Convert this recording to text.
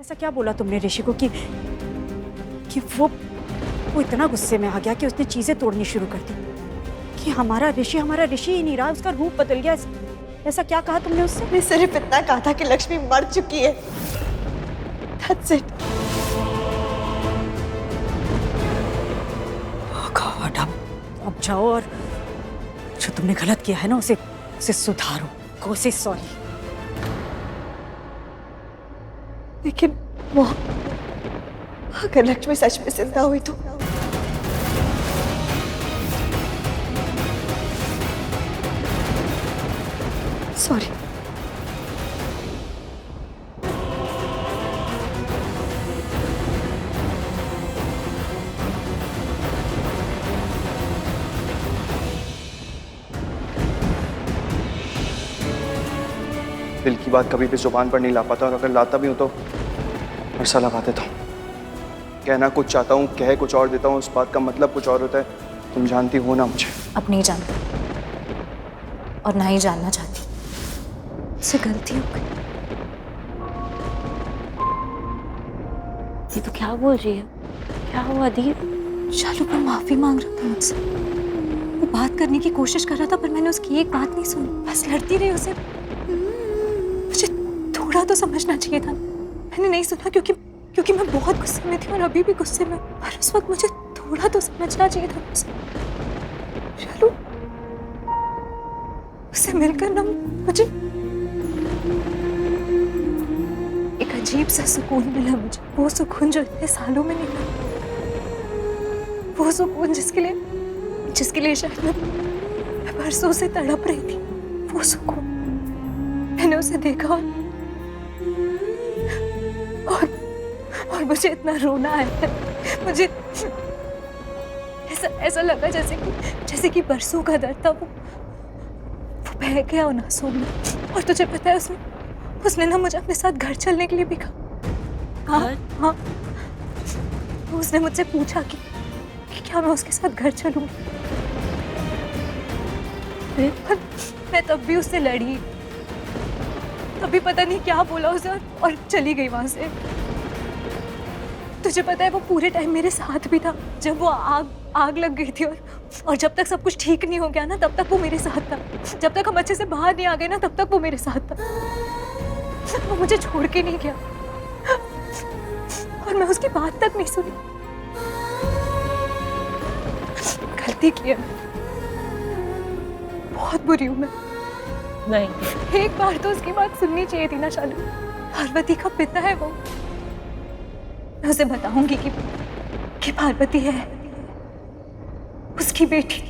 ऐसा क्या बोला तुमने ऋषि को कि वो इतना गुस्से में आ गया कि उसने चीजें तोड़नी शुरू कर दी, कि हमारा ऋषि ही नहीं रहा, उसका रूप बदल गया। ऐसा क्या कहा तुमने उससे? मैं सिर्फ इतना कहा था कि लक्ष्मी मर चुकी है। That's it. गॉड, अब जाओ और जो तुमने गलत किया है ना उसे सुधारो, को से सॉरी। लेकिन वो अगर लक्ष्मी सच में जिंदा हुई तो सॉरी। दिल की बात कभी भी जुबान पर नहीं ला पाता, और अगर लाता भी हूं तो ऐसा लगा देता हूँ। कहना कुछ चाहता हूँ, कह कुछ और देता हूँ, उस बात का मतलब कुछ और होता है। तुम जानती हो ना मुझे। अब नहीं जानती और ना ही जानना चाहती। मुझसे गलती हो गई। ये तो क्या बोल रही है? क्या हुआ दी? शालू पर माफी मांग रहा था मुझसे। वो बात करने की कोशिश कर रहा था, पर मैंने उसकी एक बात नहीं सुनी, बस लड़ती रही उसे। मुझे थोड़ा तो समझना चाहिए था। मैंने नहीं सुना क्योंकि मैं बहुत गुस्से में थी और अभी भी गुस्से में। पर उस वक्त मुझे थोड़ा तो समझना चाहिए था उसे। शालू, उससे मिलकर ना मुझे एक अजीब सा सुकून मिला। मुझे वो सुकून जो इतने सालों में नहीं मिला, वो सुकून जिसके लिए शायद मैं बरसों से तड़प रही थी। वो सुकून मैंने उसे देखा और मुझे इतना रोना आया। मुझे ऐसा लगा जैसे कि बरसों का दर्द था वो बह गया उन आंसुओं में। और तुझे पता है उसने ना मुझे अपने साथ घर चलने के लिए भी कहा। हाँ, उसने मुझसे पूछा कि क्या मैं उसके साथ घर चलूंगी। मैं तब भी उससे लड़ी, तभी पता नहीं क्या बोला उसे और चली गई वहां से। तुझे पता है वो पूरे टाइम मेरे साथ भी था। जब वो आग लग गई थी और जब तक सब कुछ ठीक नहीं हो गया ना, तब तक वो मेरे साथ था। जब तक हम अच्छे से बाहर नहीं आ गए ना, तब तक वो मेरे साथ था। वो मुझे छोड़ के नहीं गया और मैं उसकी बात तक नहीं सुनी। गलती की है, बहुत बुरी हूं मैं। नहीं, एक बार तो उसकी बात सुननी चाहिए थी ना शालू। पार्वती का पिता है वो। मैं उसे बताऊंगी कि पार्वती है उसकी बेटी।